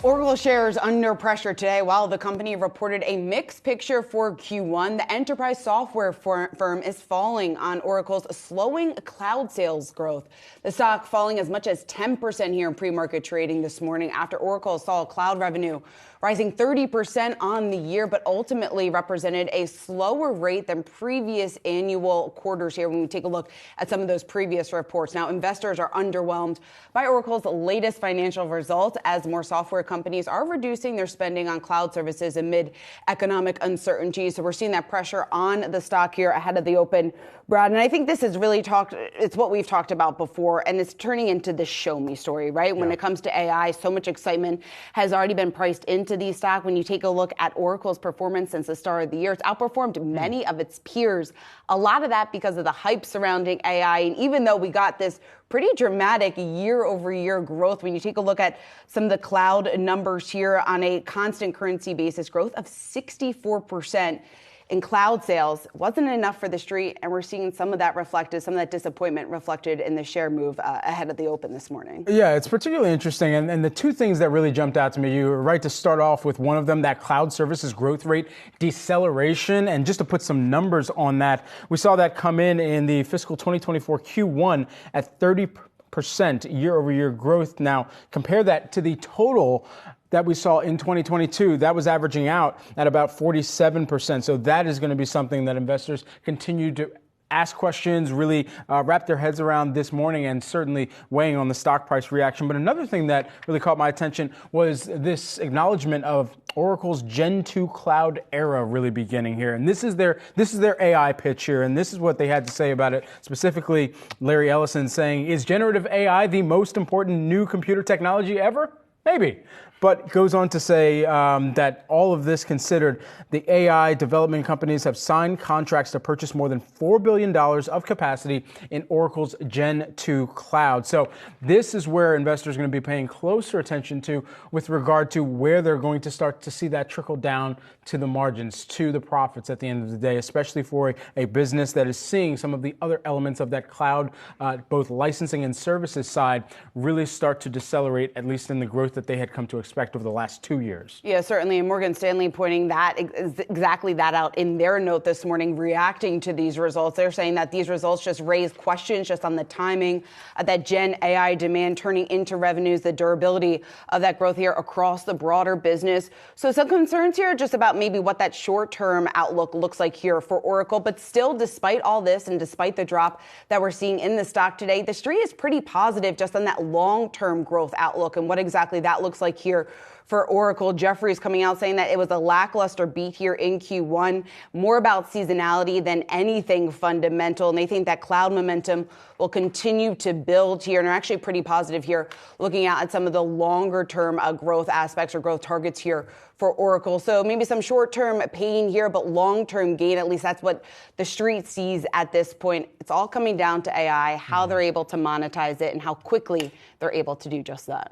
Oracle shares under pressure today while the company reported a mixed picture for Q1. The enterprise software firm is falling on Oracle's slowing cloud sales growth. The stock falling as much as 10% here in pre-market trading this morning after Oracle saw cloud revenue rising 30% on the year, but ultimately represented a slower rate than previous annual quarters here when we take a look at some of those previous reports. Now, investors are underwhelmed by Oracle's latest financial results as more software companies are reducing their spending on cloud services amid economic uncertainty. So we're seeing that pressure on the stock here ahead of the open, Brad. And I think this is really it's what we've talked about before, and it's turning into the show me story, right? When it comes to AI, so much excitement has already been priced into these stock. When you take a look at Oracle's performance since the start of the year, it's outperformed many of its peers. A lot of that because of the hype surrounding AI. And even though we got this pretty dramatic year-over-year growth, when you take a look at some of the cloud numbers here on a constant currency basis, growth of 64% in cloud sales wasn't enough for the street, and we're seeing some of that disappointment reflected in the share move ahead of the open this morning. Yeah, it's particularly interesting, and the two things that really jumped out to me, you were right to start off with one of them, that cloud services growth rate deceleration, and just to put some numbers on that, we saw that come in the fiscal 2024 Q1 at 30% year-over-year growth. Now, compare that to the total that we saw in 2022, that was averaging out at about 47%. So that is going to be something that investors continue to ask questions, really wrap their heads around this morning, and certainly weighing on the stock price reaction. But another thing that really caught my attention was this acknowledgement of Oracle's Gen 2 cloud era really beginning here. And this is their AI pitch here, and this is what they had to say about it. Specifically, Larry Ellison saying, "Is generative AI the most important new computer technology ever? Maybe." But goes on to say that all of this considered, the AI development companies have signed contracts to purchase more than $4 billion of capacity in Oracle's Gen 2 cloud. So this is where investors are going to be paying closer attention to with regard to where they're going to start to see that trickle down to the margins, to the profits at the end of the day, especially for a business that is seeing some of the other elements of that cloud, both licensing and services side, really start to decelerate, at least in the growth that they had come to expect over the last 2 years. Yeah, certainly. And Morgan Stanley pointing exactly that out in their note this morning, reacting to these results. They're saying that these results just raise questions just on the timing of that Gen AI demand turning into revenues, the durability of that growth here across the broader business. So some concerns here just about maybe what that short-term outlook looks like here for Oracle. But still, despite all this and despite the drop that we're seeing in the stock today, the street is pretty positive just on that long-term growth outlook and what exactly that looks like here for Oracle. Jefferies coming out saying that it was a lackluster beat here in Q1, more about seasonality than anything fundamental. And they think that cloud momentum will continue to build here, and are actually pretty positive here, looking out at some of the longer term growth aspects or growth targets here for Oracle. So maybe some short-term pain here, but long-term gain. At least that's what the street sees at this point. It's all coming down to AI, how they're able to monetize it, and how quickly they're able to do just that.